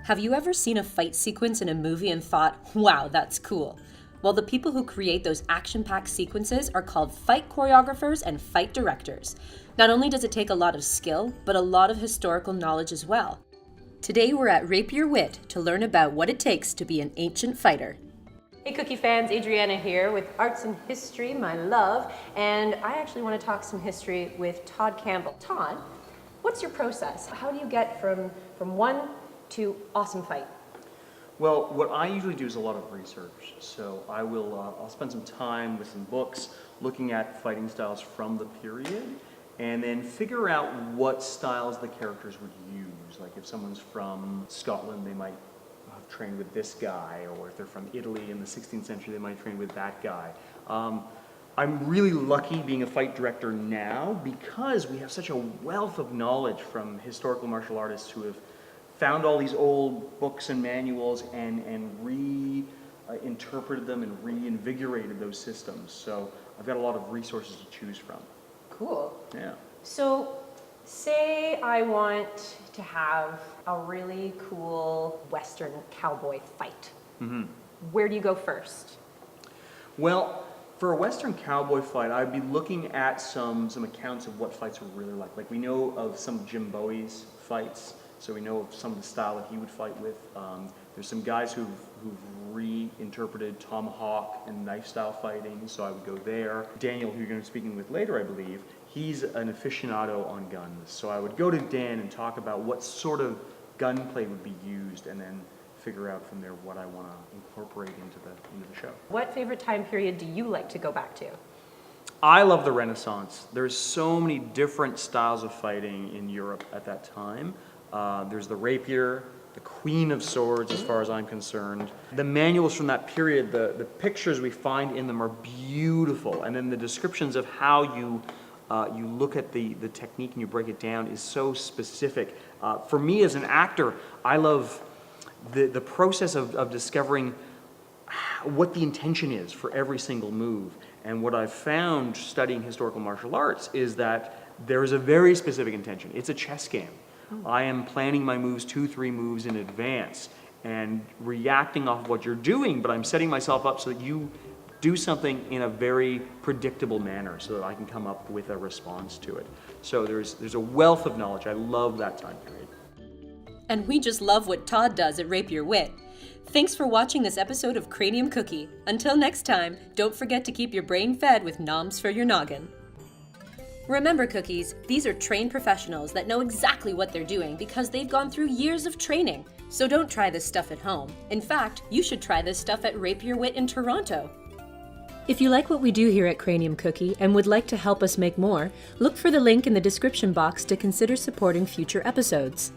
Have you ever seen a fight sequence in a movie and thought, wow, that's cool? Well, the people who create those action-packed sequences are called fight choreographers and fight directors. Not only does it take a lot of skill, but a lot of historical knowledge as well. Today we're at Rapier Wit to learn about what it takes to be an ancient fighter. Hey Cookie fans, Adriana here with Arts and History, my love, and I actually want to talk some history with Todd Campbell. Todd, what's your process? How do you get from one to awesome fight? Well, what I usually do is a lot of research. So I'll spend some time with some books looking at fighting styles from the period and then figure out what styles the characters would use. Like if someone's from Scotland, they might have trained with this guy, or if they're from Italy in the 16th century, they might train with that guy. I'm really lucky being a fight director now because we have such a wealth of knowledge from historical martial artists who have found all these old books and manuals and reinterpreted them and reinvigorated those systems. So I've got a lot of resources to choose from. Cool. Yeah. So, say I want to have a really cool Western cowboy fight. Mm-hmm. Where do you go first? Well, for a Western cowboy fight, I'd be looking at some accounts of what fights were really like. Like we know of some of Jim Bowie's fights. So we know of some of the style that he would fight with. There's some guys who've reinterpreted tomahawk and knife style fighting, so I would go there. Daniel, who you're going to be speaking with later, I believe, he's an aficionado on guns. So I would go to Dan and talk about what sort of gunplay would be used and then figure out from there what I want to incorporate into the show. What favorite time period do you like to go back to? I love the Renaissance. There's so many different styles of fighting in Europe at that time. There's the rapier, the queen of swords as far as I'm concerned. The manuals from that period, the pictures we find in them are beautiful, and then the descriptions of how you look at the technique and you break it down is so specific. For me as an actor, I love the process of discovering what the intention is for every single move. And what I've found studying historical martial arts is that there is a very specific intention. It's a chess game. I am planning my moves 2-3 moves in advance and reacting off of what you're doing, but I'm setting myself up so that you do something in a very predictable manner so that I can come up with a response to it. So there's a wealth of knowledge. I love that time period. And we just love what Todd does at Rapier Wit. Thanks for watching this episode of Cranium Cookie. Until next time, don't forget to keep your brain fed with noms for your noggin. Remember, Cookies, these are trained professionals that know exactly what they're doing because they've gone through years of training. So don't try this stuff at home. In fact, you should try this stuff at Rapier Wit in Toronto. If you like what we do here at Cranium Cookie and would like to help us make more, look for the link in the description box to consider supporting future episodes.